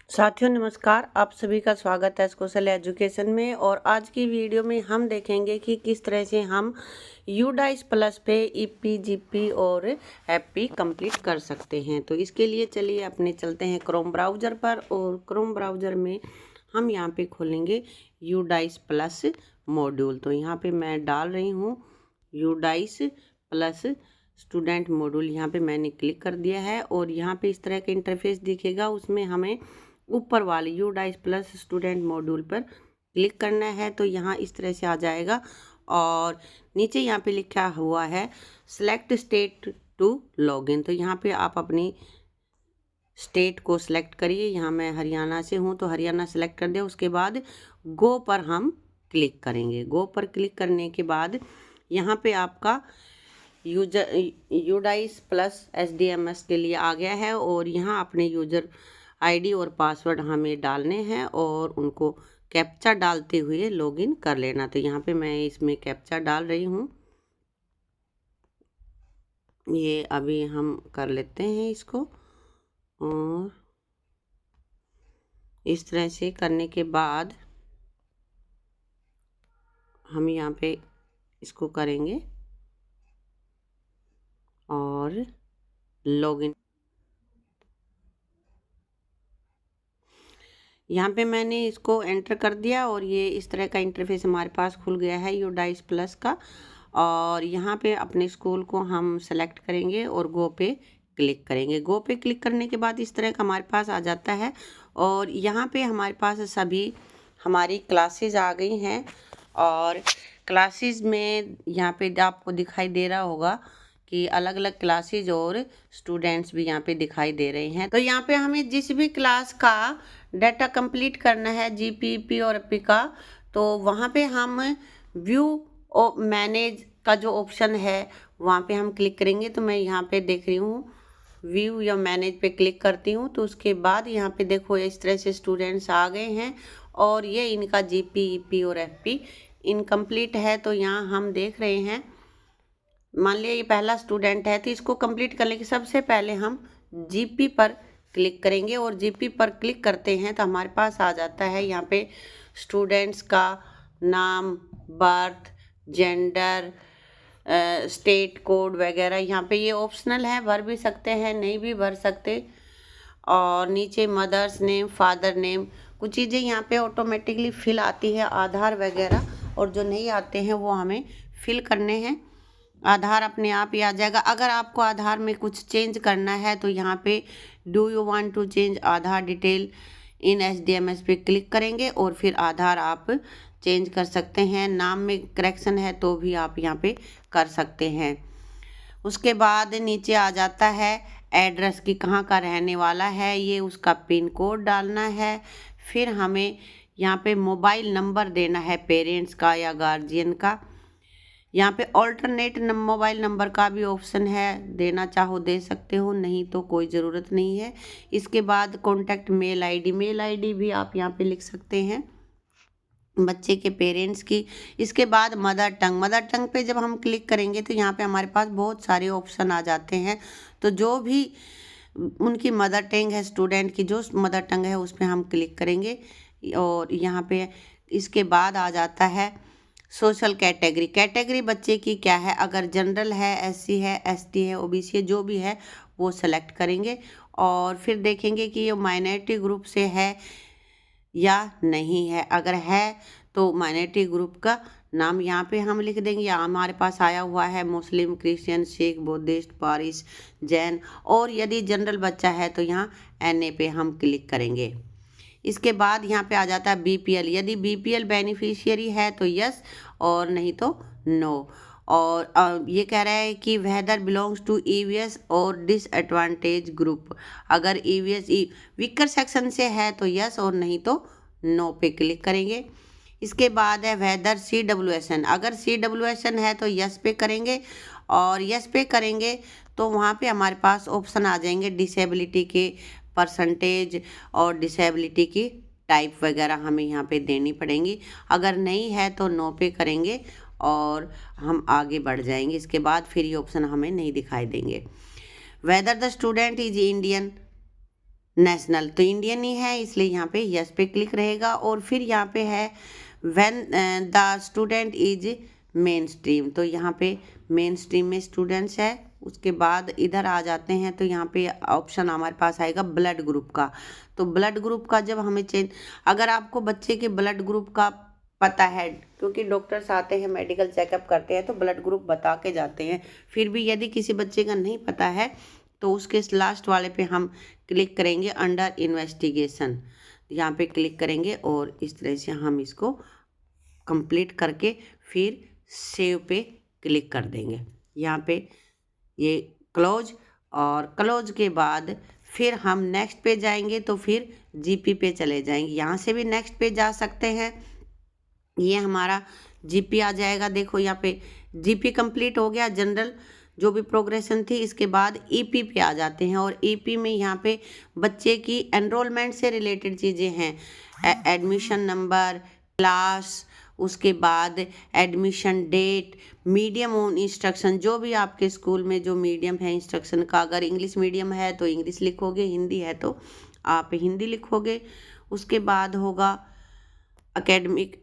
साथियों नमस्कार, आप सभी का स्वागत है कौशल एजुकेशन में। और आज की वीडियो में हम देखेंगे कि किस तरह से हम यूडाइस प्लस पे ईपीजीपी और एपी कंप्लीट कर सकते हैं। तो इसके लिए चलिए अपने चलते हैं क्रोम ब्राउज़र पर, और क्रोम ब्राउज़र में हम यहाँ पे खोलेंगे यूडाइस प्लस मॉड्यूल। तो यहाँ पे मैं डाल रही हूँ यूडाइस प्लस स्टूडेंट मॉड्यूल। यहाँ पे मैंने क्लिक कर दिया है और यहाँ पे इस तरह का इंटरफेस दिखेगा। उसमें हमें ऊपर वाले यूडाइस प्लस स्टूडेंट मॉड्यूल पर क्लिक करना है। तो यहाँ इस तरह से आ जाएगा और नीचे यहाँ पे लिखा हुआ है सेलेक्ट स्टेट टू लॉगिन। तो यहाँ पे आप अपनी स्टेट को सिलेक्ट करिए। यहाँ मैं हरियाणा से हूँ तो हरियाणा सेलेक्ट कर दिया। उसके बाद गो पर हम क्लिक करेंगे। गो पर क्लिक करने के बाद यहाँ पे आपका यूडाइस प्लस एसडीएमएस के लिए आ गया है और यहाँ अपने यूजर आईडी और पासवर्ड हमें डालने हैं और उनको कैप्चा डालते हुए लॉगिन कर लेना। तो यहाँ पे मैं इसमें कैप्चा डाल रही हूँ। ये अभी हम कर लेते हैं इसको, और इस तरह से करने के बाद हम यहाँ पे इसको करेंगे और लॉगिन। यहाँ पे मैंने इसको एंटर कर दिया और ये इस तरह का इंटरफेस हमारे पास खुल गया है यूडाइस प्लस का। और यहाँ पे अपने स्कूल को हम सेलेक्ट करेंगे और गो पे क्लिक करेंगे। गो पे क्लिक करने के बाद इस तरह का हमारे पास आ जाता है और यहाँ पे हमारे पास सभी हमारी क्लासेस आ गई हैं। और क्लासेस में यहाँ पे आपको दिखाई दे रहा होगा कि अलग अलग क्लासेज और स्टूडेंट्स भी यहाँ पे दिखाई दे रहे हैं। तो यहाँ पे हमें जिस भी क्लास का डाटा कंप्लीट करना है जीपीपी और एपी का, तो वहाँ पे हम व्यू और मैनेज का जो ऑप्शन है वहाँ पे हम क्लिक करेंगे। तो मैं यहाँ पे देख रही हूँ व्यू या मैनेज पे क्लिक करती हूँ। तो उसके बाद यहाँ पे देखो इस तरह से स्टूडेंट्स आ गए हैं और ये इनका जीपीपी और एपी इनकम्प्लीट है। तो यहाँ हम देख रहे हैं, मान लिया ये पहला स्टूडेंट है तो इसको कंप्लीट करने के सबसे पहले हम जीपी पर क्लिक करेंगे। और जीपी पर क्लिक करते हैं तो हमारे पास आ जाता है यहाँ पे स्टूडेंट्स का नाम, बर्थ, जेंडर, स्टेट कोड वगैरह। यहाँ पे ये ऑप्शनल है, भर भी सकते हैं नहीं भी भर सकते। और नीचे मदर्स नेम, फादर नेम, कुछ चीज़ें यहाँ पे ऑटोमेटिकली फिल आती है, आधार वगैरह, और जो नहीं आते हैं वो हमें फिल करने हैं। आधार अपने आप ही आ जाएगा। अगर आपको आधार में कुछ चेंज करना है तो यहाँ पे do you want to change Aadhaar detail in SDMS पे क्लिक करेंगे और फिर आधार आप चेंज कर सकते हैं। नाम में करेक्शन है तो भी आप यहाँ पे कर सकते हैं। उसके बाद नीचे आ जाता है एड्रेस की, कहाँ का रहने वाला है, ये उसका पिन कोड डालना है। फिर हमें यहाँ पे मोबाइल नंबर देना है पेरेंट्स का या गार्जियन का। यहाँ पे ऑल्टरनेट मोबाइल नंबर का भी ऑप्शन है, देना चाहो दे सकते हो, नहीं तो कोई ज़रूरत नहीं है। इसके बाद कॉन्टैक्ट मेल आईडी भी आप यहाँ पे लिख सकते हैं बच्चे के पेरेंट्स की। इसके बाद मदर टंग पे जब हम क्लिक करेंगे तो यहाँ पे हमारे पास बहुत सारे ऑप्शन आ जाते हैं। तो जो भी उनकी मदर टंग है, स्टूडेंट की जो मदर टंग है उस पर हम क्लिक करेंगे। और यहाँ पे इसके बाद आ जाता है सोशल कैटेगरी बच्चे की क्या है, अगर जनरल है, एससी है, एसटी है, ओबीसी है, जो भी है वो सेलेक्ट करेंगे। और फिर देखेंगे कि ये माइनॉरिटी ग्रुप से है या नहीं है। अगर है तो माइनॉरिटी ग्रुप का नाम यहाँ पे हम लिख देंगे। या हमारे पास आया हुआ है Muslim, Christian, Sikh, Buddhist, Parsi, Jain. और यदि जनरल बच्चा है तो यहाँ एनए पे हम क्लिक करेंगे। इसके बाद यहाँ पे आ जाता है बीपीएल। यदि बीपीएल बेनिफिशियरी है तो यस, और नहीं तो नो। और ये कह रहा है कि वेदर बिलोंग्स टू ईवीएस और डिसएडवांटेज ग्रुप। अगर ईवीएस वीकर सेक्शन से है तो यस, और नहीं तो नो पे क्लिक करेंगे। इसके बाद है वेदर सीडब्ल्यूएसएन। अगर सीडब्ल्यूएसएन है तो यस पे करेंगे, और यस पे करेंगे तो वहाँ पे हमारे पास ऑप्शन आ जाएंगे डिसेबिलिटी के परसेंटेज और डिसेबिलिटी की टाइप वगैरह हमें यहाँ पे देनी पड़ेंगी। अगर नहीं है तो नो पे करेंगे और हम आगे बढ़ जाएंगे। इसके बाद फिर ये ऑप्शन हमें नहीं दिखाई देंगे। Whether the student is Indian, national, तो इंडियन ही है इसलिए यहाँ पे यस पे क्लिक रहेगा। और फिर यहाँ पे है when the student is main stream, तो यहाँ पे मेन स्ट्रीम में स्टूडेंट्स है। उसके बाद इधर आ जाते हैं तो यहाँ पे ऑप्शन हमारे पास आएगा ब्लड ग्रुप का। तो ब्लड ग्रुप का जब हमें चेंज, अगर आपको बच्चे के ब्लड ग्रुप का पता है, क्योंकि डॉक्टर्स आते हैं मेडिकल चेकअप करते हैं तो ब्लड ग्रुप बता के जाते हैं, फिर भी यदि किसी बच्चे का नहीं पता है तो उसके लास्ट वाले पे हम क्लिक करेंगे अंडर इन्वेस्टिगेशन, यहाँ पे क्लिक करेंगे और इस तरह से हम इसको कंप्लीट करके फिर सेव पे क्लिक कर देंगे। यहाँ पे ये क्लोज, और क्लोज के बाद फिर हम नेक्स्ट पे जाएंगे तो फिर जीपी पे चले जाएंगे। यहाँ से भी नेक्स्ट पे जा सकते हैं, ये हमारा जीपी आ जाएगा। देखो यहाँ पे जीपी कंप्लीट हो गया, जनरल जो भी प्रोग्रेशन थी। इसके बाद ईपी पे आ जाते हैं और ईपी में यहाँ पे बच्चे की एनरोलमेंट से रिलेटेड चीज़ें हैं, एडमिशन नंबर, क्लास, उसके बाद admission date, medium on instruction, जो भी आपके स्कूल में जो मीडियम है इंस्ट्रक्शन का, अगर इंग्लिश मीडियम है तो इंग्लिश लिखोगे, हिंदी है तो आप हिंदी लिखोगे। उसके बाद होगा एकेडमिक,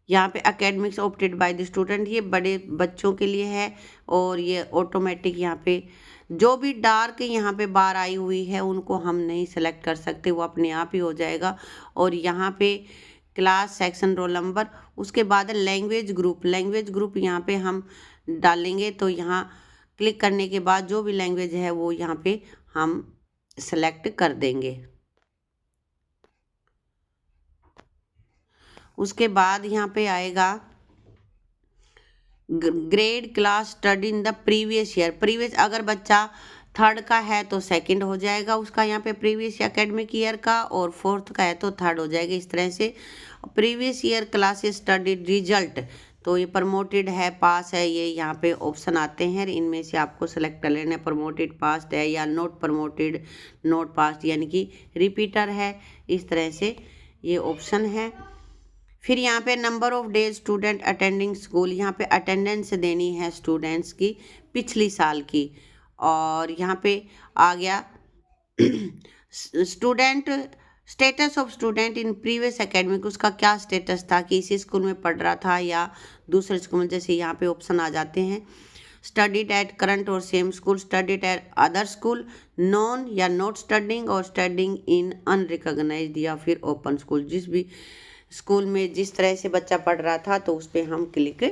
यहाँ पे academics opted by the student, ये बड़े बच्चों के लिए है। और ये ऑटोमेटिक यहाँ पे जो भी डार्क यहाँ पे बार आई हुई है उनको हम नहीं सेलेक्ट कर सकते, वो अपने आप ही हो जाएगा। और यहाँ पे क्लास, सेक्शन, रोल नंबर, उसके बाद लैंग्वेज ग्रुप, लैंग्वेज ग्रुप यहाँ पे हम डालेंगे तो यहाँ क्लिक करने के बाद जो भी लैंग्वेज है वो यहाँ पे हम सेलेक्ट कर देंगे। उसके बाद यहाँ पे आएगा grade, class, study in the previous year, previous अगर बच्चा थर्ड का है तो सेकंड हो जाएगा उसका यहाँ पे प्रीवियस एकेडमिक ईयर का, और फोर्थ का है तो थर्ड हो जाएगा। इस तरह से previous year classes studied result, तो ये प्रमोटेड है, पास है, ये यहाँ पे ऑप्शन आते हैं, इनमें से आपको सेलेक्ट कर लेना है, प्रमोटेड पास है या नॉट प्रमोटेड नॉट पास, यानी कि रिपीटर है। इस तरह से ये ऑप्शन है। फिर यहाँ पे number of days student attending school, यहाँ पे अटेंडेंस देनी है स्टूडेंट्स की पिछली साल की। और यहाँ पे आ गया student, status of student in previous academic, उसका क्या स्टेटस था कि इसी स्कूल में पढ़ रहा था या दूसरे स्कूल में, जैसे यहाँ पे ऑप्शन आ जाते हैं स्टडीड एट करंट और same school, studied at other school, non या नॉट स्टडिंग, और स्टडिंग इन अनरिकॉग्नाइज्ड या फिर ओपन स्कूल। जिस भी स्कूल में जिस तरह से बच्चा पढ़ रहा था तो उस पर हम क्लिक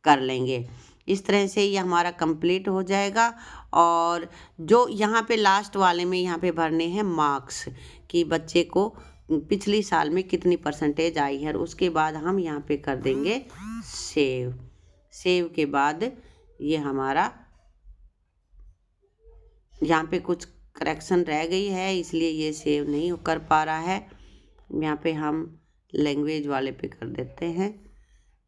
कर लेंगे। इस तरह से ये हमारा कंप्लीट हो जाएगा। और जो यहाँ पे लास्ट वाले में यहाँ पे भरने हैं मार्क्स कि बच्चे को पिछली साल में कितनी परसेंटेज आई है, और उसके बाद हम यहाँ पे कर देंगे सेव। सेव के बाद ये हमारा यहाँ पे कुछ करेक्शन रह गई है इसलिए ये सेव नहीं कर पा रहा है। यहाँ पे हम लैंग्वेज वाले पे कर देते हैं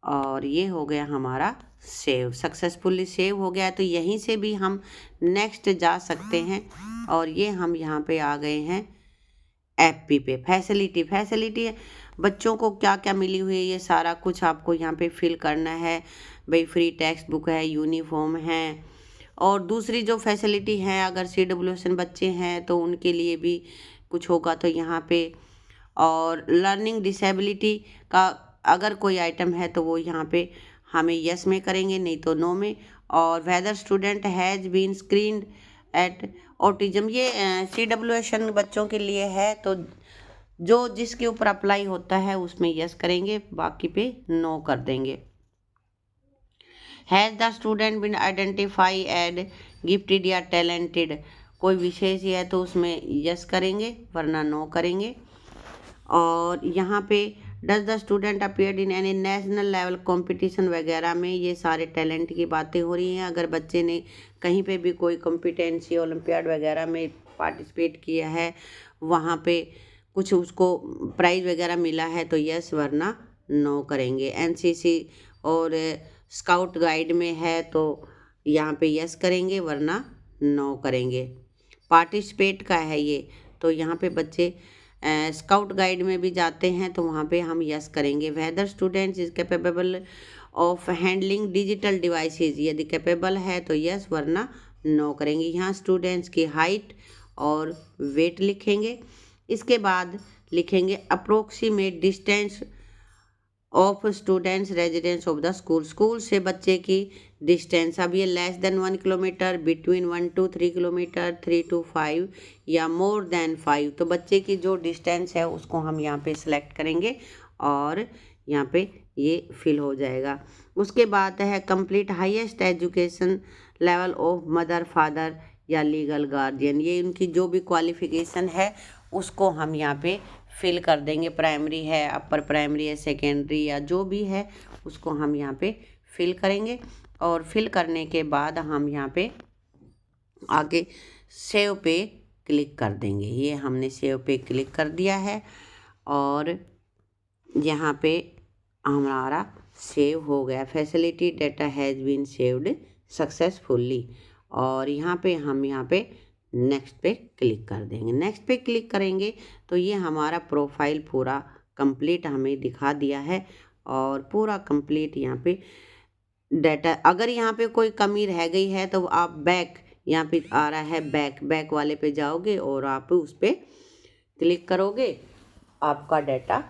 और ये हो गया हमारा सेव, सक्सेसफुली सेव हो गया। तो यहीं से भी हम नेक्स्ट जा सकते हैं। और ये हम यहाँ पे आ गए हैं एपी पे, फैसिलिटी, फैसिलिटी बच्चों को क्या क्या मिली हुई है ये सारा कुछ आपको यहाँ पे फिल करना है। भाई फ्री टेक्स्ट बुक है, यूनिफॉर्म है, और दूसरी जो फैसिलिटी है अगर CWSN बच्चे हैं तो उनके लिए भी कुछ होगा तो यहाँ पे। और लर्निंग डिसेबिलिटी का अगर कोई आइटम है तो वो यहाँ पे हमें यस में करेंगे, नहीं तो नो में। और whether student has been screened at autism, ये CWSN बच्चों के लिए है, तो जो जिसके ऊपर अप्लाई होता है उसमें यस करेंगे, बाकी पे नो कर देंगे। Has the student been identified gifted या टैलेंटेड, कोई विशेष है तो उसमें यस करेंगे वरना नो करेंगे। और यहाँ पे does the student appeared in any national level competition वगैरह में, ये सारे टैलेंट की बातें हो रही हैं। अगर बच्चे ने कहीं पे भी कोई कॉम्पिटेंसी ओलंपियाड वगैरह में पार्टिसिपेट किया है, वहाँ पे कुछ उसको प्राइज़ वगैरह मिला है तो यस वरना नो करेंगे। NCC और स्काउट गाइड में है तो यहाँ पे यस करेंगे वरना नो करेंगे। पार्टिसिपेट का है ये, तो यहाँ पे बच्चे स्काउट गाइड में भी जाते हैं तो वहाँ पे हम यस करेंगे। Whether students is capable of handling digital devices, यदि कैपेबल है तो यस वरना नो करेंगे। यहाँ स्टूडेंट्स की हाइट और वेट लिखेंगे। इसके बाद लिखेंगे approximate distance of students residence of the school. School से बच्चे की डिस्टेंस, अब ये less than 1 kilometre, between 1 to 3 kilometre, 3 to 5 या मोर देन 5। तो बच्चे की जो डिस्टेंस है उसको हम यहाँ पे सिलेक्ट करेंगे और यहाँ पे ये फिल हो जाएगा। उसके बाद है complete highest education level of mother father या लीगल गार्जियन। ये उनकी जो भी क्वालिफिकेशन है उसको हम यहाँ पे फिल कर देंगे। प्राइमरी है, अपर प्राइमरी है, सेकेंडरी या जो भी है उसको हम यहाँ पे फिल करेंगे। और फिल करने के बाद हम यहाँ पे आगे सेव पे क्लिक कर देंगे। ये हमने सेव पे क्लिक कर दिया है और यहाँ पे हमारा सेव हो गया। Facility data has been saved successfully. और यहाँ पे नेक्स्ट पे क्लिक कर देंगे। नेक्स्ट पे क्लिक करेंगे तो ये हमारा प्रोफाइल पूरा कंप्लीट हमें दिखा दिया है और पूरा कंप्लीट यहाँ पे डाटा। अगर यहाँ पे कोई कमी रह गई है तो आप बैक, यहाँ पे आ रहा है बैक वाले पे जाओगे और आप उस पर क्लिक करोगे, आपका डाटा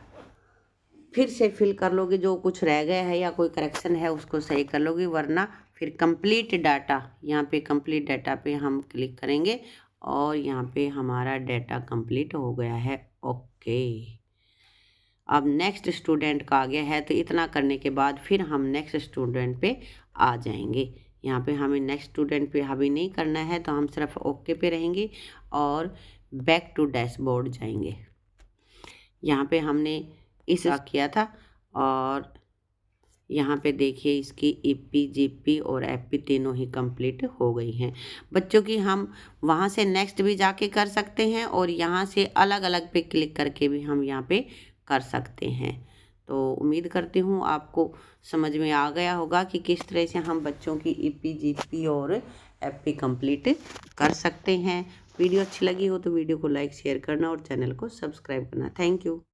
फिर से फिल कर लोगे। जो कुछ रह गया है या कोई करेक्शन है उसको सही कर लोगे, वरना फिर कंप्लीट डाटा, यहाँ पे कंप्लीट डाटा पे हम क्लिक करेंगे और यहाँ पे हमारा डाटा कंप्लीट हो गया है। ओके, अब नेक्स्ट स्टूडेंट का आ गया है। तो इतना करने के बाद फिर हम नेक्स्ट स्टूडेंट पे आ जाएंगे। यहाँ पे हमें नेक्स्ट स्टूडेंट पे अभी नहीं करना है तो हम सिर्फ ओके पे रहेंगे और बैक टू डैशबोर्ड जाएंगे। यहाँ पे हमने इस किया था और यहाँ पे देखिए इसकी ईपी, जीपी और एफपी तीनों ही कंप्लीट हो गई हैं। बच्चों की हम वहाँ से नेक्स्ट भी जाके कर सकते हैं और यहाँ से अलग अलग पे क्लिक करके भी हम यहाँ पे कर सकते हैं। तो उम्मीद करती हूँ आपको समझ में आ गया होगा कि किस तरह से हम बच्चों की ईपी, जीपी और एफपी कंप्लीट कर सकते हैं। वीडियो अच्छी लगी हो तो वीडियो को लाइक शेयर करना और चैनल को सब्सक्राइब करना। Thank you.